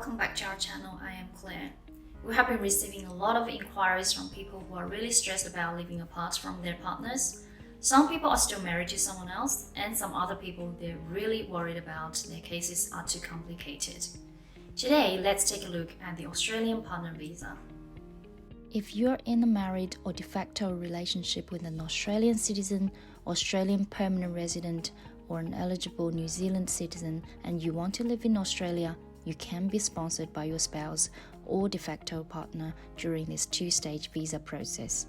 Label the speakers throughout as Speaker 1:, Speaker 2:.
Speaker 1: welcome back to our channel. I am Claire. We have been receiving a lot of inquiries from people who are really stressed about living apart from their partners. Some people are still married to someone else, and some other people they're really worried about their cases are too complicated. Today, let's take a look at the Australian partner visa.
Speaker 2: If you're in a married or de facto relationship with an Australian citizen, Australian permanent resident, or an eligible New Zealand citizen and you want to live in Australia, you can be sponsored by your spouse or de facto partner during this two-stage visa process.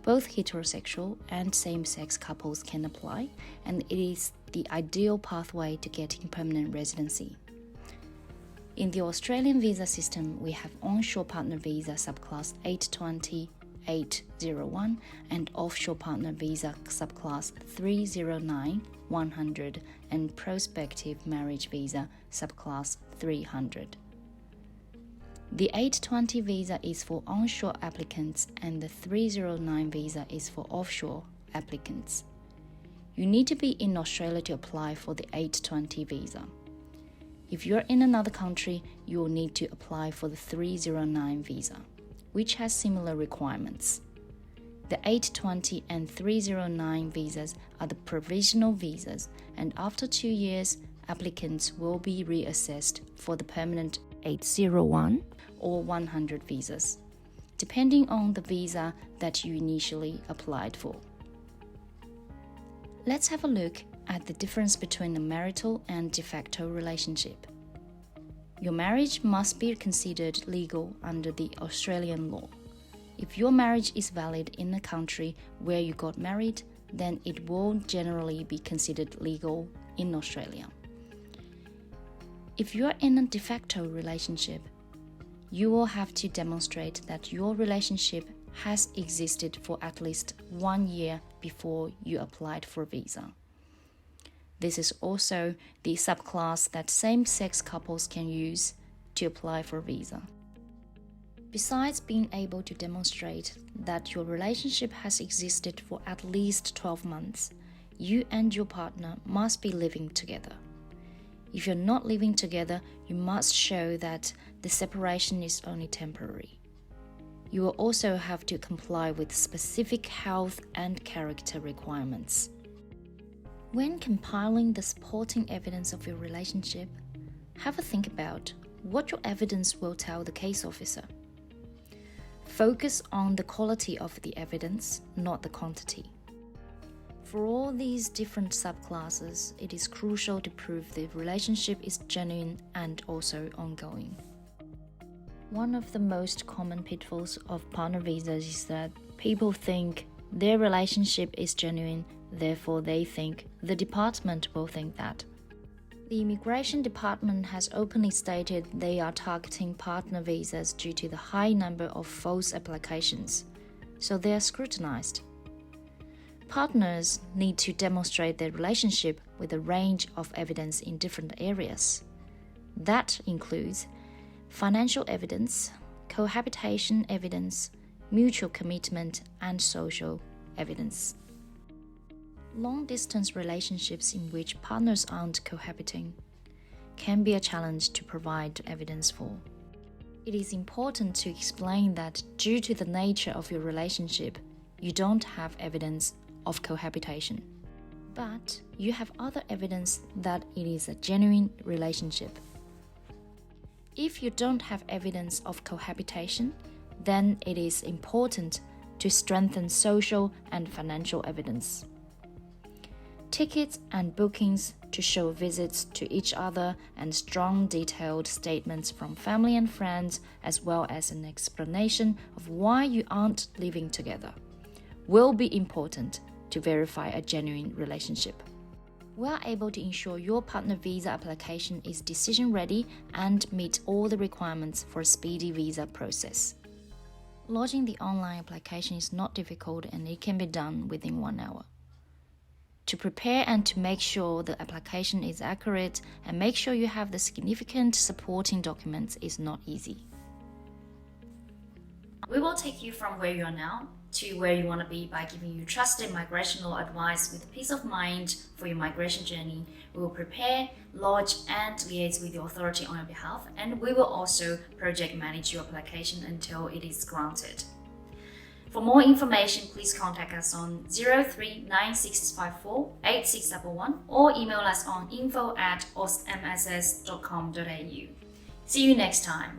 Speaker 2: Both heterosexual and same-sex couples can apply, and it is the ideal pathway to getting permanent residency. In the Australian visa system, we have onshore partner visa subclass 820, 801 and offshore partner visa subclass 309, 100 and prospective marriage visa subclass 300. The 820 visa is for onshore applicants and the 309 visa is for offshore applicants. You need to be in Australia to apply for the 820 visa. If you're in another country, you will need to apply for the 309 visa, which has similar requirements. The 820 and 309 visas are the provisional visas, and after 2 years, applicants will be reassessed for the permanent 801 or 100 visas, depending on the visa that you initially applied for. Let's have a look at the difference between a marital and de facto relationship. Your marriage must be considered legal under the Australian law. If your marriage is valid in the country where you got married, then it will generally be considered legal in Australia. If you are in a de facto relationship, you will have to demonstrate that your relationship has existed for at least 1 year before you applied for a visa. This is also the subclass that same-sex couples can use to apply for a visa. Besides being able to demonstrate that your relationship has existed for at least 12 months, you and your partner must be living together. If you're not living together, you must show that the separation is only temporary. You will also have to comply with specific health and character requirements. When compiling the supporting evidence of your relationship, have a think about what your evidence will tell the case officer. Focus on the quality of the evidence, not the quantity. For all these different subclasses, it is crucial to prove the relationship is genuine and also ongoing. One of the most common pitfalls of partner visas is that people think their relationship is genuine, therefore they think the department will think that. The Immigration Department has openly stated they are targeting partner visas due to the high number of false applications, so they are scrutinized. Partners need to demonstrate their relationship with a range of evidence in different areas. That includes financial evidence, cohabitation evidence, mutual commitment, and social evidence. Long-distance relationships in which partners aren't cohabiting can be a challenge to provide evidence for. It is important to explain that due to the nature of your relationship, you don't have evidence of cohabitation, but you have other evidence that it is a genuine relationship. If you don't have evidence of cohabitation, then it is important to strengthen social and financial evidence. Tickets and bookings to show visits to each other and strong detailed statements from family and friends, as well as an explanation of why you aren't living together, will be important to verify a genuine relationship. We are able to ensure your partner visa application is decision ready and meet all the requirements for a speedy visa process. Lodging the online application is not difficult and it can be done within 1 hour. To prepare and to make sure the application is accurate and make sure you have the significant supporting documents is not easy.
Speaker 1: We will take you from where you are now to where you want to be by giving you trusted migration law advice with peace of mind for your migration journey. We will prepare, lodge, and liaise with the authority on your behalf, and we will also project manage your application until it is granted. For more information, please contact us on 0396548611 or email us on info@austmss.com.au. See you next time.